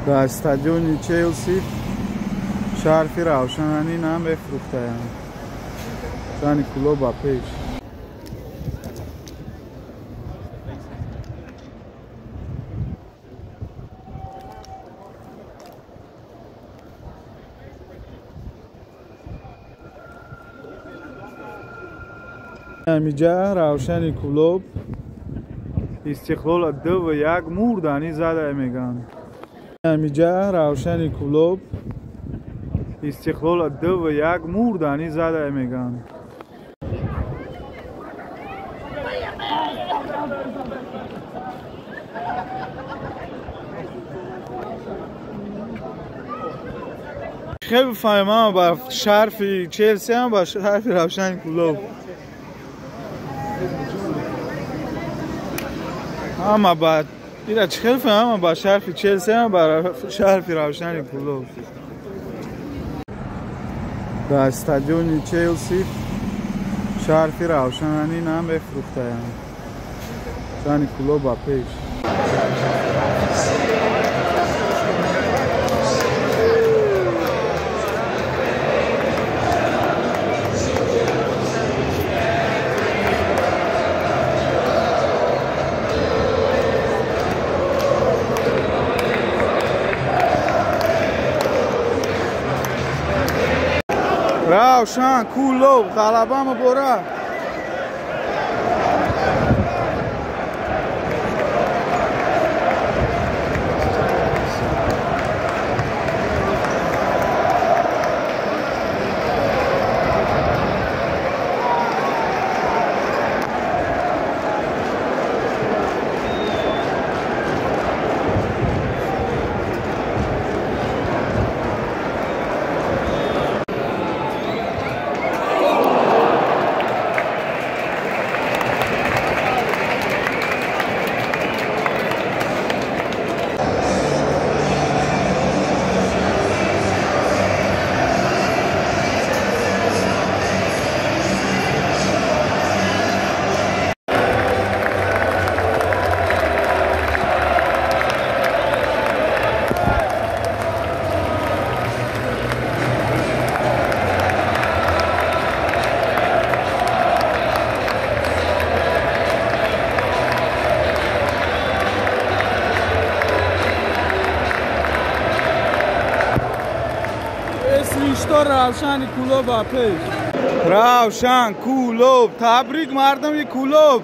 در استادیوم چلسی شرف روشنی نام بفروخته زن کلوب پیش اینجا روشنی کلوب استقلال 2-1 مردنی زده میگن. اینجا روشنی کلوب استقلال 2-1 مردنی زده میگن. خیلی بفهمم با شرف چلسی هم با شرف روشن کلوب اما بعد اینا خیلی بفهمم با شرف چلسی هم با شرف روشن کلوب در استادیوم چلسی شرف روشنی نام بفروخته زن کلوب پیش روشن کلوب غلبه ما بره روشن کلوب پیش روشن کلوب تبریک مردم کلوب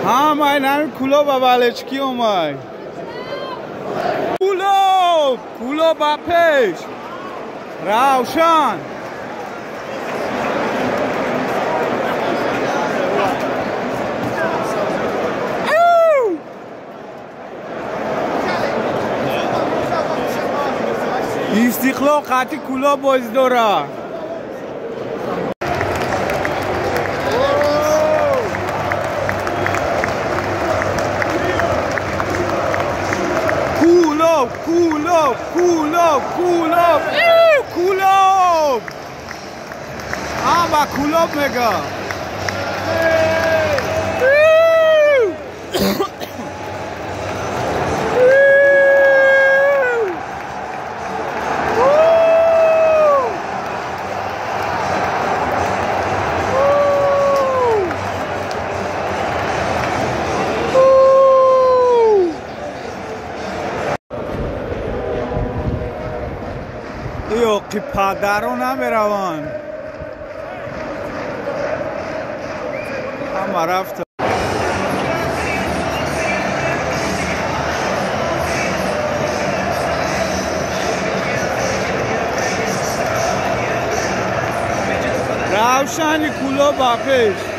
همین کلوب والچکی اومای کلوب پیش روشن استقلال قطعی کلوب باز داره کلوب با کلوب میگه که پدران نمیروان همه رفت روشن کلوب پیش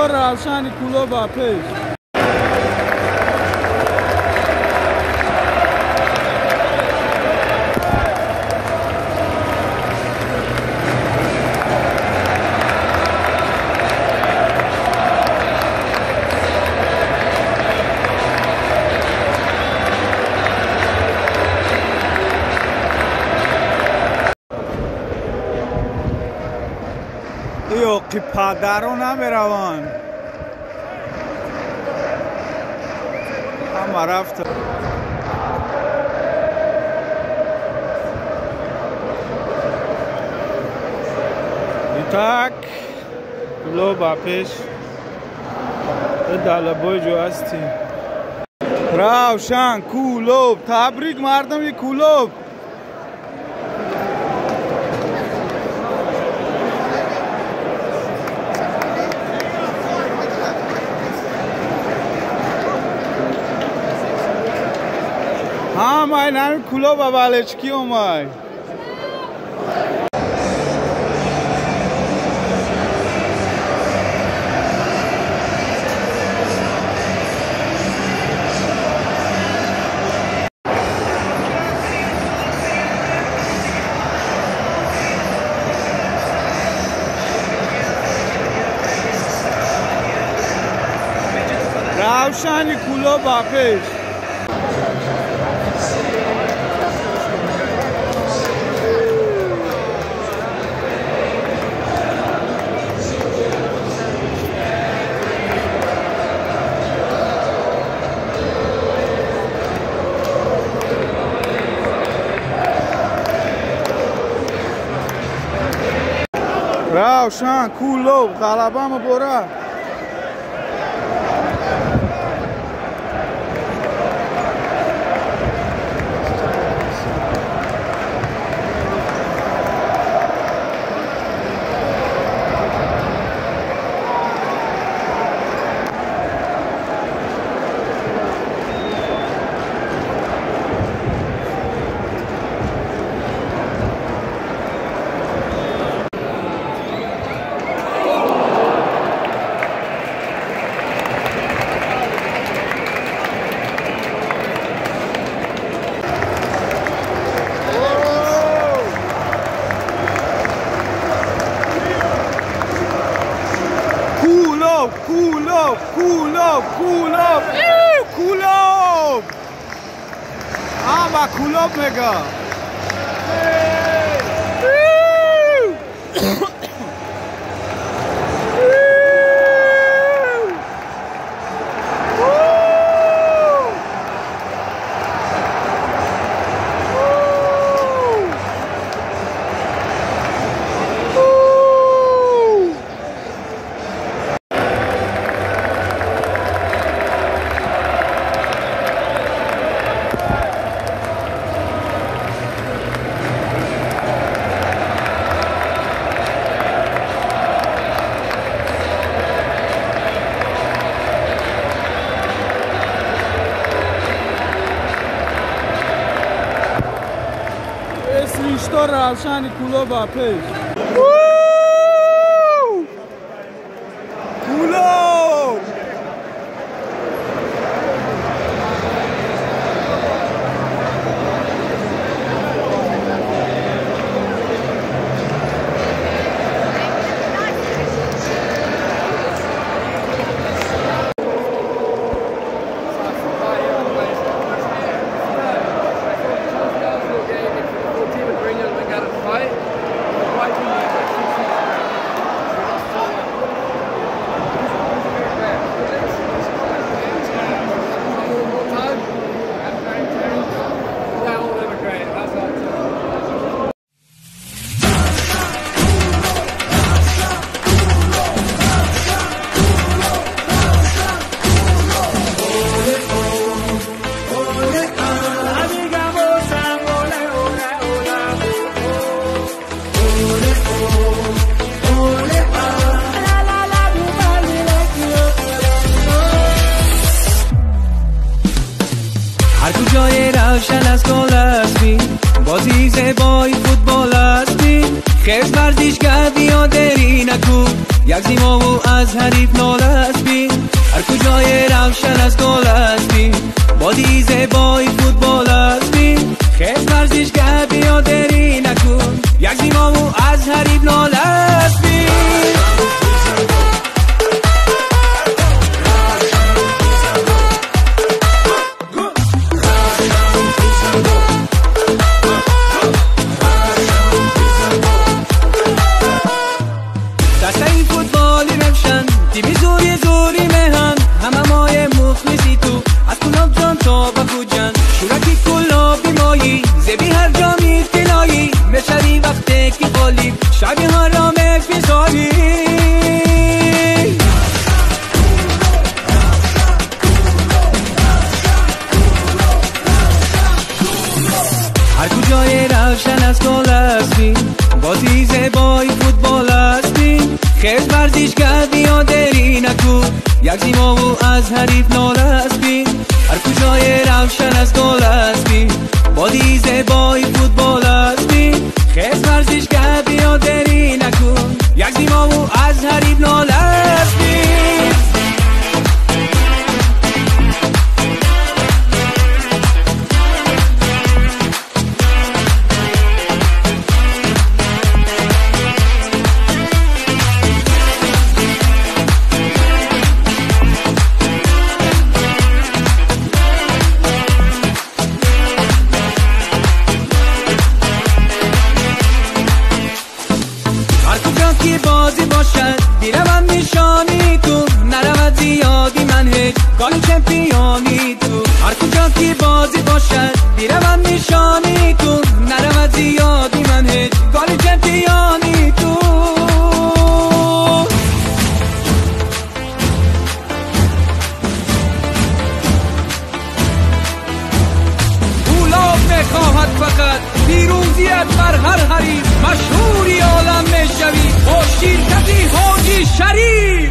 لیشتو روشن کلوب پیش. یوقی پدرو نمیروان اما رفت tak کلوب پیش دلبای جو هستی روشن کلوب تبریک مردم یک کلوب ها مای نمی کلوب بالچکی اومای روشنی کلوب پیش روشن کلوب غلبه همه بره کلوب اما کلوب مگا لیشتو روشن کلوب پیش کلوب جای روشن از گل هستی بازی زیبای فوتبال هستی خیز ورزشگاه بیا دری نکو یک زیما و از حریف ناله است بین، هر کجای روشن از گل است بین، بادی زیبای فوتبال است بین، خیز ورزشگاه بیا دری نکن، یک زیما و از حریف ناله است بین. دسته فوتبالی روشن تیمی زوری زوری مهن، همه مای مخلصی تو از کلاب جان تا به خوجن، شورکی کلابی مایی زبی هر جا میتلایی، بشری وقتی که خالی شبی ها را مفیزایی. هر کجای روشن از گل است بین، بازی زیبای فوتبال است بین، خیز ورزشگاه بیا دری نکن، یک زیما و از حریف ناله است بین، هر کجای روشن از گل است بین، بازی زیبای فوتبال است بین، خیز ورزشگاه بیا دری نکن، یک زیما و از حریف ناله است بین. که بازی باشد بیرون نشانی تو، نرود زیادی من هیچ گالی چمپیونی تو، هر کجا که بازی باشد بیرون نشانی تو، نرود زیادی من هیچ گالی چمپیونی تو. اولاد میخواهد فقط پیروزیت بر هر حریف، مشهوری عالم میشوی با شرکتی حاجی شریف.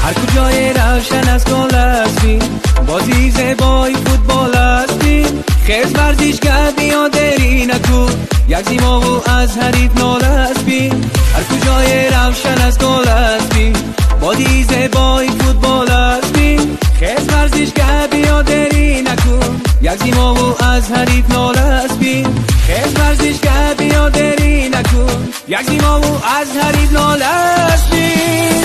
هر کجای روشن از گل است بین، بازی زیبای فوتبال است بین، خیز ورزشگاه بیا دری نکن، یک زیما و از حریف ناله است بین، هر کجای روشن از گل است بین، بازی زیبای فوتبال است بین، خیز ورزشگاه بیا دری نکن، یک زیما و از حریف ناله است بین، خیز ورزشگاه بیا دری نکن، یک زیما و از حریف ناله است بین.